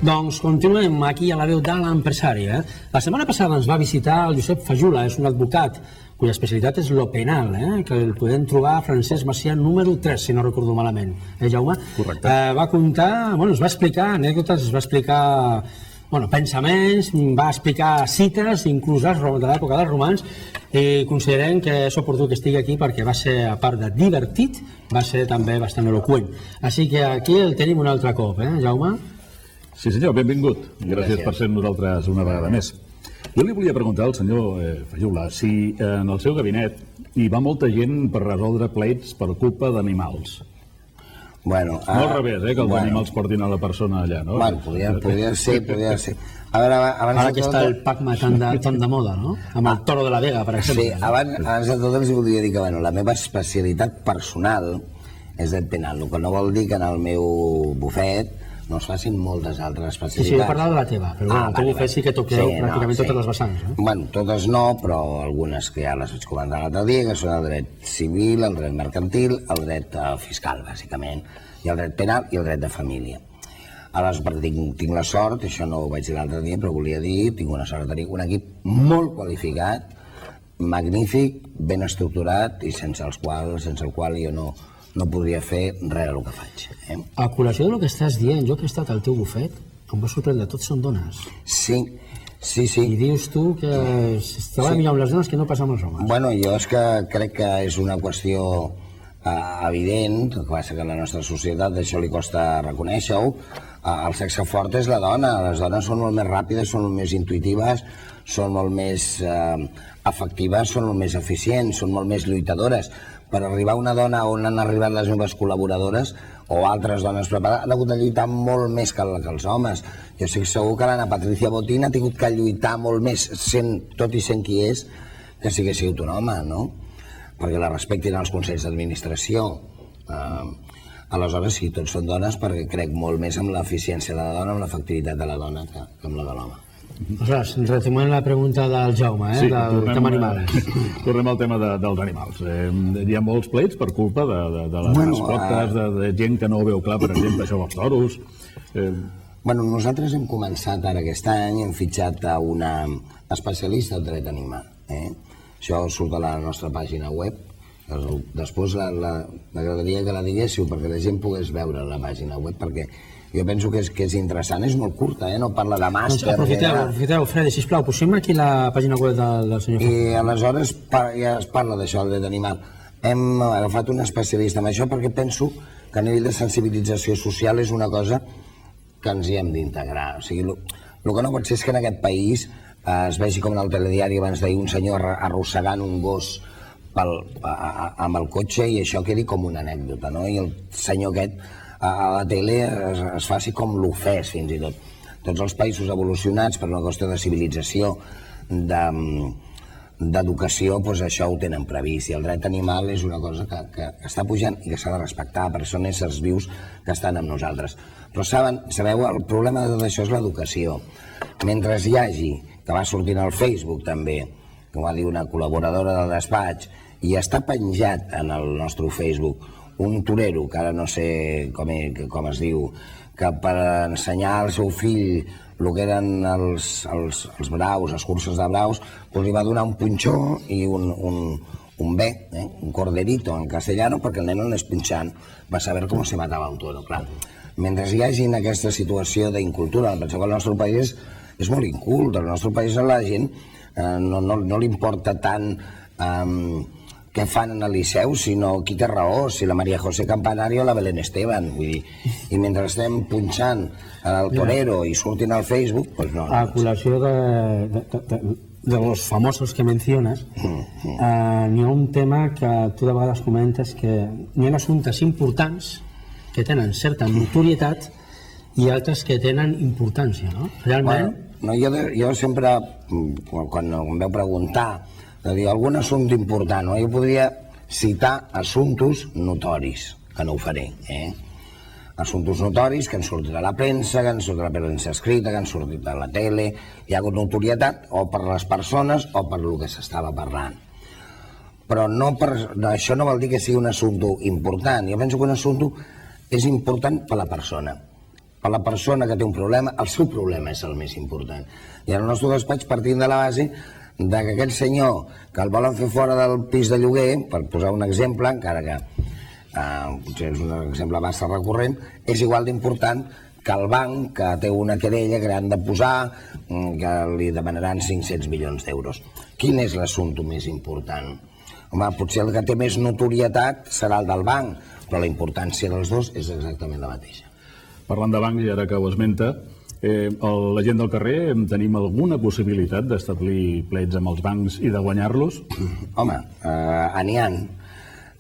Doncs continuem aquí a la veu de l'empresari. La setmana passada ens va visitar el Josep Fajula, és un advocat cuya especialitat és lo penal, que el podem trobar a Francesc Macià número 3, si no recordo malament. Jaume? Correcte. Va contar, es va explicar anècdotes, es va explicar pensaments, va explicar cites, inclús de l'època dels romans, i considerem que és oportú que estigui aquí perquè va ser, a part de divertit, va ser també bastant eloqüent. Així que aquí el tenim un altre cop, Jaume? Sí senyor, benvingut. Gràcies per ser amb nosaltres una vegada més. Jo li volia preguntar al senyor Fajula si en el seu gabinet hi va molta gent per resoldre pleits per culpa d'animals. Bueno, no al revés, que els animals portin a la persona allà, no? Bueno, podria ser. A veure, ara que està el Pac-Man tan de moda, no? Amb el Toro de la Vega, per exemple. Sí, abans de tot els voldria dir que la meva especialitat personal és dret penal, el que no vol dir que en el meu bufet no es facin moltes altres especialitats. Sí, jo he parlat de la teva, però el teu bufet sí que toqueu pràcticament totes les vessants. Bueno, totes no, però algunes que ja les vaig comentar l'altre dia, que són el dret civil, el dret mercantil, el dret fiscal, bàsicament, i el dret penal i el dret de família. Aleshores, tinc la sort, això no ho vaig dir l'altre dia, però volia dir, tinc una sort de tenir un equip molt qualificat, magnífic, ben estructurat i sense el qual jo no podria fer res del que faig. A col·lació del que estàs dient, jo que he estat al teu bufet, em va sorprendre, tots són dones. Sí. I dius tu que estava millor amb les dones que no passa amb els homes. Bueno, jo és que crec que és una qüestió evident, que passa que a la nostra societat això li costa reconèixer-ho. El sexe fort és la dona, les dones són molt més ràpides, són molt més intuïtives, són molt més efectives, són molt més eficients, són molt més lluitadores. Per arribar a una dona on han arribat les meves col·laboradores o altres dones preparades, han hagut de lluitar molt més que els homes. Jo estic segur que l'Anna Patricia Botín ha tingut que lluitar molt més, tot i sent qui és, que si hagués sigut un home, no? Perquè la respectin els consells d'administració. Aleshores, sí, tots són dones perquè crec molt més en l'eficiència de la dona, en l'efectivitat de la dona que en la de l'home. Aleshores, retomem la pregunta del Jaume, del tema animals. Tornem al tema dels animals. Hi ha molts pleits per culpa de les mascotes, de gent que no ho veu clar, per exemple, això dels toros. Bueno, nosaltres hem començat ara aquest any, hem fitxat a una especialista en dret animal. Això surt a la nostra pàgina web. Després m'agradaria que la diguéssiu perquè la gent pogués veure la pàgina web, perquè jo penso que és interessant, és molt curta, no parla de màster. Aprofiteu, Fredi, sisplau, posem aquí la pàgina web del senyor Fajula. I aleshores ja es parla d'això, el dret animal. Hem agafat un especialista en això perquè penso que a nivell de sensibilització social és una cosa que ens hi hem d'integrar. O sigui, el que no pot ser és que en aquest país es vegi com en el telediari abans d'ahir un senyor arrossegant un gos amb el cotxe i això quedi com una anècdota, no? I el senyor aquest a la tele es faci com l'ofès fins i tot. Tots els països evolucionats per una qüestió de civilització, d'educació, doncs això ho tenen previst, i el dret animal és una cosa que està pujant i que s'ha de respectar, perquè són éssers vius que estan amb nosaltres. Però sabeu, el problema de tot això és l'educació. Mentre hi hagi, que va sortint al Facebook també, que va dir una col·laboradora del despatx, i està penjat en el nostre Facebook un torero, que ara no sé com es diu, que per ensenyar al seu fill el que eren els braus, les curses de braus, li va donar un punxó i un bé, un corderito en castellano, perquè el nen anés punxant, va saber com se matava el toro, clar. Mentre hi hagi aquesta situació d'incultura, penseu que el nostre país és molt incult, al nostre país a la gent no li importa tant què fan en el Liceu, sinó qui té raó, si la María José Campanario o la Belén Esteban, vull dir, i mentre estem punxant el torero i surtin al Facebook, doncs no. A col·lació de los famosos que menciones, n'hi ha un tema que tu de vegades comentes, que n'hi ha assumptes importants que tenen certa notorietat i altres que tenen importància, no? Realment... Jo sempre, quan em veu preguntar de dir algun assumpte important, jo podria citar assumptes notoris, que no ho faré, assumptes notoris que han sortit a la premsa, que han sortit a la premsa escrita, que han sortit a la tele, hi ha hagut notorietat o per les persones o per el que s'estava parlant. Però això no vol dir que sigui un assumpte important. Jo penso que un assumpte és important per la persona. per la persona que té un problema, el seu problema és el més important. I en el nostre despatx partim de la base de que aquell senyor que el volen fer fora del pis de lloguer, per posar un exemple, encara que potser és un exemple massa recurrent, és igual d'important que el banc que té una querella que li han de posar, que li demanaran 500 milions d'euros. Quin és l'assumpte més important? Home, potser el que té més notorietat serà el del banc, però la importància dels dos és exactament la mateixa. Parlant de bancs, i ara que ho esmenta, la gent del carrer tenim alguna possibilitat d'establir plets amb els bancs i de guanyar-los? Home, n'hi ha.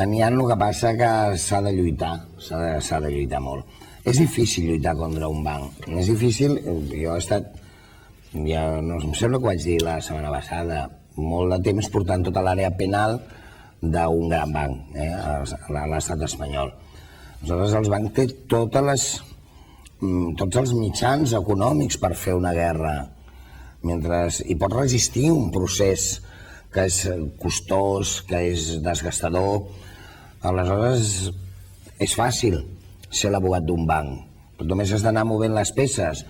N'hi ha, el que passa que s'ha de lluitar, s'ha de lluitar molt. És difícil lluitar contra un banc. És difícil, jo he estat, ja no em sembla que ho vaig dir la setmana passada, molt de temps portant tota l'àrea penal d'un gran banc, a l'estat espanyol. Aleshores, el banc té tots els mitjans econòmics per fer una guerra, i pot resistir un procés que és costós, que és desgastador. Aleshores, és fàcil ser l'abogat d'un banc, però només has d'anar movent les peces.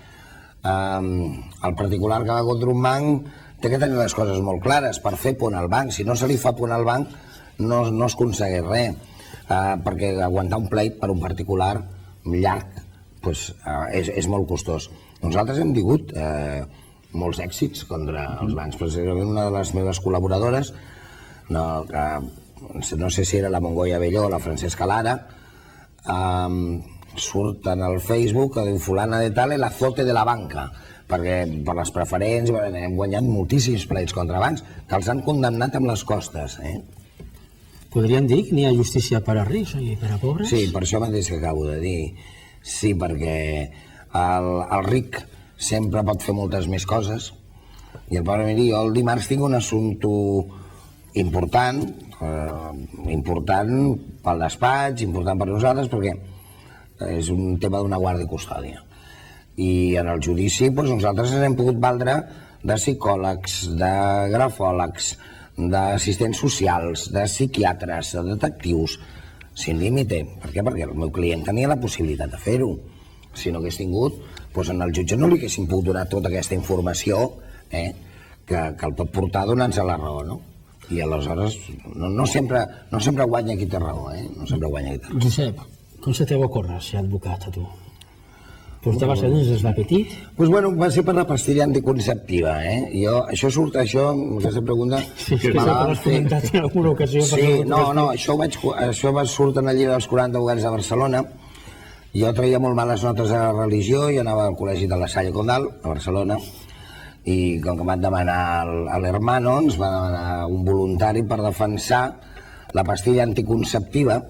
El particular que va contra un banc té que tenir les coses molt clares per fer punt al banc. Si no se li fa punt al banc, no es aconsegueix res, perquè aguantar un pleit per un particular llarg és molt costós. Nosaltres hem tingut molts èxits contra els bancs. Precisament una de les meves col·laboradores, no sé si era la Mongoia Belló o la Francesca Lara, surt en el Facebook que diu fulana de tal el azote de la banca, perquè per les preferents hem guanyat moltíssims pleits contra bancs que els han condemnat amb les costes. Podríem dir que n'hi ha justícia per a rics i per a pobres? Sí, per això mateix que acabo de dir. Sí, perquè el ric sempre pot fer moltes més coses i el pobre, miri, jo el dimarts tinc un assumpte important pel despatx, important per nosaltres, perquè és un tema d'una guàrdia i custòdia. I en el judici nosaltres ens hem pogut valdre de psicòlegs, de grafòlegs, d'assistents socials, de psiquiatres, de detectius, sin límite. Per què? Perquè el meu client tenia la possibilitat de fer-ho. Si no hagués tingut, en el jutge no li haguessin pogut donar tota aquesta informació que el pot portar donant-se la raó, no? I aleshores no sempre guanya qui té raó, no sempre guanya qui té raó. Josep, com se te va ocórrer ser advocat, a tu? Portaves a dins des de petit? Va ser per la pastilla anticonceptiva, Això, aquesta pregunta... Sí, que sempre l'has comentat en alguna ocasió. Sí, no, això va sortir en el llibre dels 40 advocats de Barcelona. Jo traia molt males notes a la religió i anava al col·legi de la Salle Condal, a Barcelona, i com que em van demanar a l'Hermano, ens va demanar un voluntari per defensar la pastilla anticonceptiva,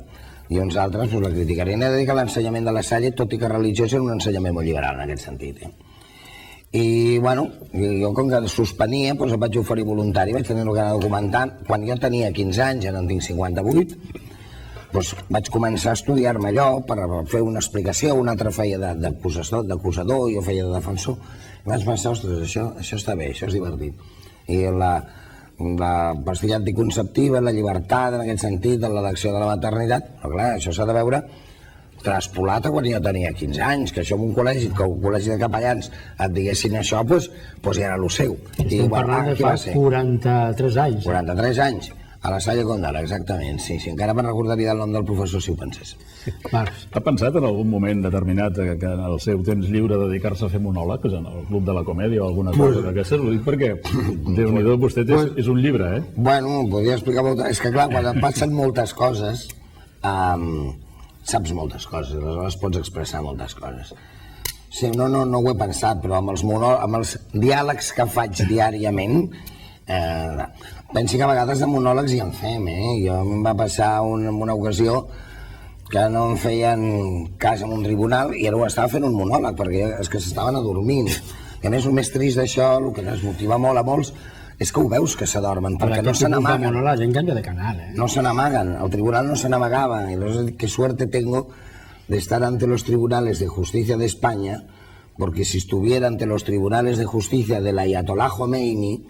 i uns altres la criticarien. He de dir que l'ensenyament de la Salle, tot i que religiós, era un ensenyament molt liberal en aquest sentit. I, jo com que suspenia, em vaig oferir voluntari, vaig tenir que anar documentant. Quan jo tenia 15 anys, ara en tinc 58, vaig començar a estudiar-me allò per fer una explicació, un altre feia d'acusador, jo feia de defensor. I vaig pensar, ostres, això està bé, això és divertit. I la pastilla anticonceptiva, la llibertat en aquest sentit, en l'elecció de la maternitat, però clar, això s'ha de veure traspolat a quan jo tenia 15 anys, que això en un col·legi, que un col·legi de capellans et diguessin això, ja era el seu. Estem parlant de fa 43 anys. 43 anys, a la Salle Condal, exactament, sí, encara me'n recordaria el nom del professor si ho pensés. Marc. Ha pensat en algun moment determinat que en el seu temps lliure dedicar-se a fer monòlegs en el Club de la Comèdia o alguna cosa d'aquestes? Ho dic perquè, Déu-n'hi-do, vostè és un llibre, Podria explicar moltes... És que clar, quan et passen moltes coses, saps moltes coses, aleshores pots expressar moltes coses. Sí, no ho he pensat, però amb els diàlegs que faig diàriament, pensi que a vegades de monòlegs ja en fem, Jo em va passar en una ocasió que no em feien cas en un tribunal i ara ho estava fent un monòleg perquè és que s'estaven adormint. I a més, el més trist d'això, el que desmotiva molt a molts, és que ho veus que s'adormen, perquè no se n'amaguen. La gent canvia de canal, No se n'amaguen, el tribunal no se n'amagava. Y qué suerte tengo de estar ante los tribunales de justicia de España, porque si estuviera ante los tribunales de justicia del Ayatollah Khomeini,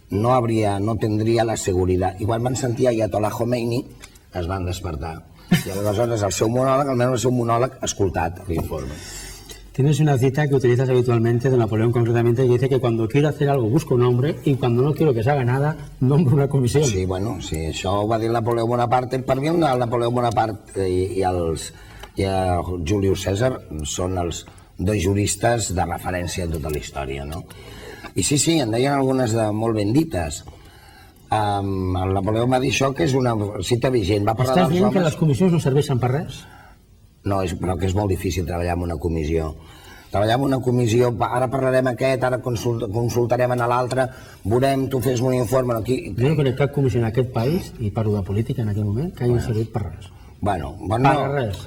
no tendria la seguretat. I quan van sentir Ayatollah Khomeini, es van despertar. I aleshores el seu monòleg, almenys el seu monòleg, escoltat l'informe. Tienes una cita que utilizas habitualmente de Napoleón concretamente que dice que cuando quiero hacer algo busco un hombre y cuando no quiero que se haga nada nombro una comisión. Sí, bueno, sí, això ho va dir Napoleó Bonaparte. Per mi el Napoleó Bonaparte i Julius Cèsar són els dos juristes de referència en tota la història, no? I sí, en deien algunes de molt ben dites. El Napoleó va dir això, que és una cita vigent. Estàs dient que les comissions no serveixen per res? No, però que és molt difícil treballar en una comissió. Treballar en una comissió, ara parlarem aquest, ara consultarem en l'altre, veurem, tu fes un informe... Jo no conec cap comissió en aquest país, i parlo de política en aquell moment, que hagi servit per res. Bueno, res.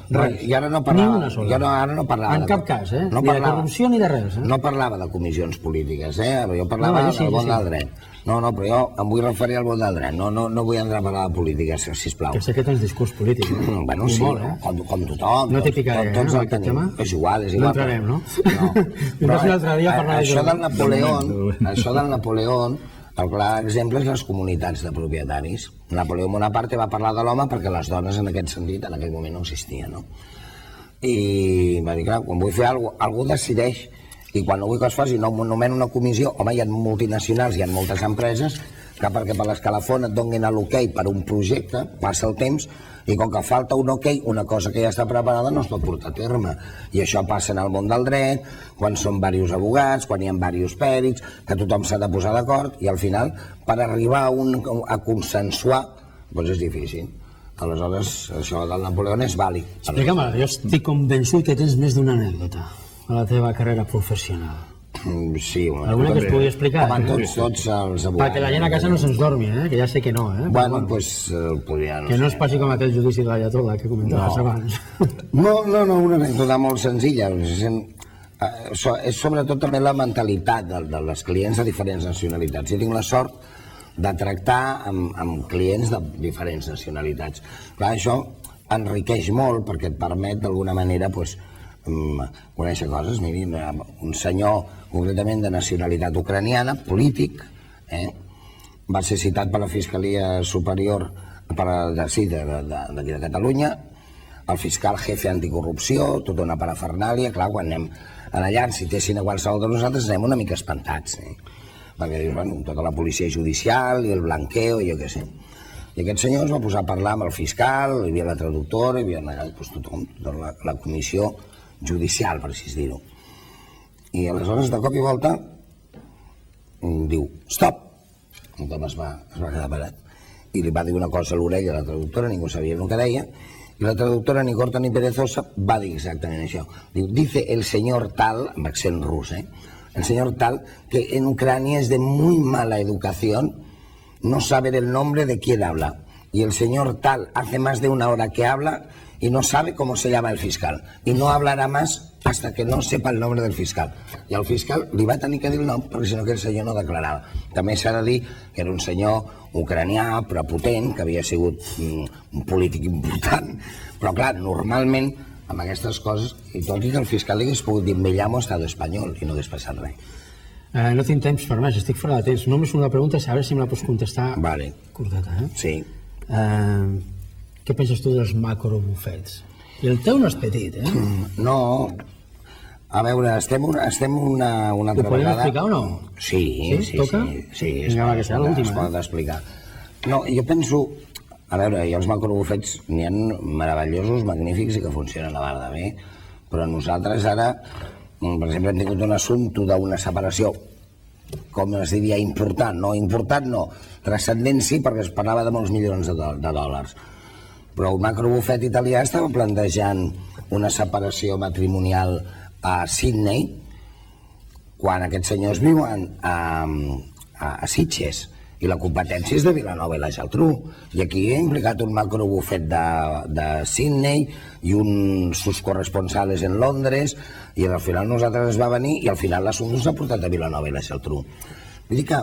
I ara no parlava... Ni una sola. En cap cas, ni de corrupció ni de res. No parlava de comissions polítiques, jo parlava del bon del dret. No, però jo em vull referir al bon del dret, no vull entrar a parlar de política, sisplau. Que sé que tens discurs polític. Bueno, sí, com tothom. No t'hi picaré, tots el tenim. És igual. No entrarem, no? Però això del Napoleó, el clar exemple és les comunitats de propietaris. Napoleó Bonaparte va parlar de l'home perquè les dones en aquest sentit en aquell moment no existien, no? I va dir, clar, quan vull fer alguna cosa, algú decideix, i quan no vull que es faci, no nomeno una comissió. Home, hi ha multinacionals, hi ha moltes empreses que perquè per l'escalafon et donin l'ok per un projecte, passa el temps, i com que falta un ok, una cosa que ja està preparada no es pot portar a terme. I això passa en el món del dret, quan són diversos abogats, quan hi ha diversos pèrits, que tothom s'ha de posar d'acord, i al final, per arribar a consensuar, doncs és difícil. Aleshores, això del Napoleó és vàlid. Explica'm, jo estic convençut que tens més d'una anècdota a la teva carrera professional. Sí, alguna que es pugui explicar? Home, tots els abogats. Perquè la gent a casa no se'ns dormi, que ja sé que no. Bueno, doncs podria... Que no es passi com aquell judici de l'Ayatollah que comentaves abans. No, una anècdota molt senzilla. És sobretot també la mentalitat dels clients de diferents nacionalitats. Jo tinc la sort de tractar amb clients de diferents nacionalitats. Clar, això enriqueix molt perquè et permet d'alguna manera conèixer coses. Miri, un senyor concretament de nacionalitat ucraniana, polític, va ser citat per la Fiscalia Superior d'aquí de Catalunya, el fiscal jefe anticorrupció, tota una parafernàlia. Clar, quan anem allà, si citessin a qualsevol de nosaltres, anem una mica espantats, perquè dius, bueno, tota la policia judicial i el blanqueo, jo què sé. I aquest senyor es va posar a parlar amb el fiscal, hi havia la traductora, hi havia tothom, tota la comissió judicial, per així dir-ho. I aleshores, de cop i volta, diu, stop! Tothom es va quedar parat. I li va dir una cosa a l'orella a la traductora, ningú sabia el que deia, i la traductora, ni corta ni perezosa, va dir exactament això. Diu, dice el señor tal, amb accent rus, el señor tal, que en Ucrania es de muy mala educación no saber el nombre de quién habla. Y el señor tal hace más de una hora que habla y no sabe cómo se llama el fiscal. Y no hablará más hasta que no sepa el nombre del fiscal. I al fiscal li va tenir que dir el nom perquè si no aquell senyor no declarava. També s'ha de dir que era un senyor ucranià, però potent, que havia sigut un polític important. Però clar, normalment, amb aquestes coses, i tot i que el fiscal li hagués pogut dir me llamo Estado Espanyol i no hagués passat res. No tinc temps per més, estic fora de temps. Només una pregunta, a veure si me la pots contestar curteta. Sí. Què penses tu dels macrobufets? I el teu no és petit, No, a veure, estem una altra vegada... Ho podem explicar o no? Sí. Toca? Sí, es pot explicar. No, jo penso... A veure, i els macrobufets n'hi ha meravellosos, magnífics i que funcionen a part de bé, però nosaltres ara, per exemple, hem tingut un assumpte d'una separació, com es diria, important no, transcendent sí, perquè es parlava de molts milions de dòlars. Però el macrobufet italià estava plantejant una separació matrimonial a Sydney quan aquests senyors viuen a Sitges i la competència és de Vilanova i la Geltrú. I aquí he implicat un macrobufet de Sydney i sus corresponsales en Londres i al final nosaltres es va venir i al final l'assumpte s'ha portat a Vilanova i la Geltrú. Vull dir que,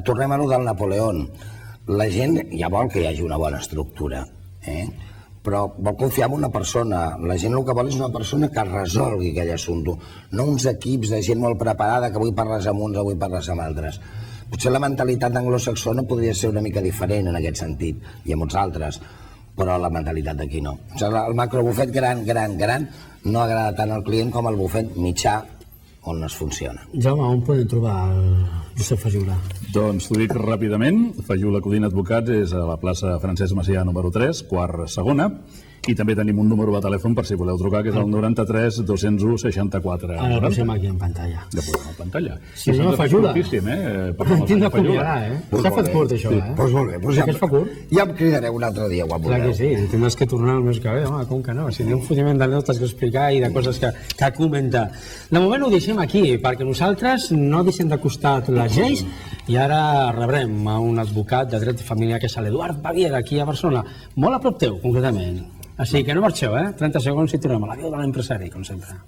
tornem a lo del Napoleó, la gent ja vol que hi hagi una bona estructura, però vol confiar en una persona. La gent el que vol és una persona que resolgui aquell assumpte, no uns equips de gent molt preparada que avui parles amb uns, avui parles amb altres. Potser la mentalitat anglosaxona podria ser una mica diferent en aquest sentit, i a molts altres, però la mentalitat d'aquí no. O sigui, el macrobufet gran no agrada tant al client com el bufet mitjà on es funciona. Jaume, on podem trobar el Josep Fajula? Doncs t'ho dic ràpidament. Fajula Codina Advocats és a la plaça Francesc Macià número 3, quart segona, i també tenim un número de telèfon per si voleu trucar, que és el 93 201 64. Ara el posem aquí en pantalla. Ja posem a pantalla. Senyor Fajula. Tinc d'acomiadar, S'ha fet curt, això, Doncs molt bé. Ja que es fa curt? Ja em cridaré un altre dia, quan Clar vulgueu. que sí, tindràs que tornar el mes que ve, home, com que no? Si hi ha un follament d'anècdotes que explicar i de coses que comentar. De moment ho deixem aquí, perquè nosaltres no deixem de costat les lleis i ara rebrem a un advocat de dret de família que és l'Eduard Baviera, aquí a Barcelona, molt a prop teu, concretament. Així que no marxeu, 30 segons i tornem a la veu de l'empresari, com sempre.